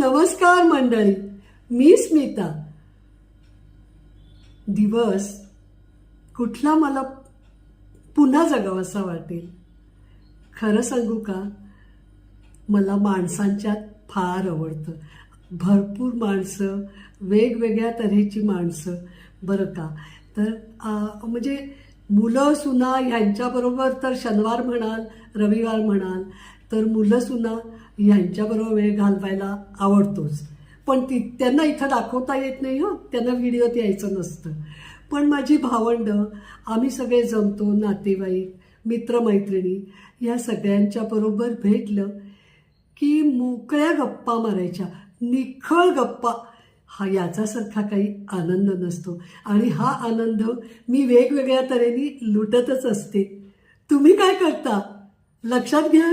नमस्कार मंडळी, मी स्मिता. दिवस कुठला मला पुन्हा जगावासा वाटेल. खरं सांगू का, मला माणसांच्यात फार आवडतं. भरपूर माणसं, वेगवेगळ्या तऱ्हेची माणसं, बरं का. तर म्हणजे मुलं सुना ह्यांच्याबरोबर तर शनिवार म्हणाल, रविवार म्हणाल, तर मुलं सुना ह्यांच्याबरोबर वेळ घालवायला आवडतोच. पण त्यांना इथं दाखवता येत नाही हो, त्यांना व्हिडिओत यायचं नसतं. पण माझी भावंडं, आम्ही सगळे जमतो, नातेवाईक, मित्रमैत्रिणी, या सगळ्यांच्या बरोबर भेटलं की मोकळ्या गप्पा मारायच्या, निखळ गप्पा. हा याच्यासारखा काही आनंद नसतो आणि हा आनंद मी वेगवेगळ्या तऱ्हेने लुटतच असते. तुम्ही काय करता लक्षात घ्या.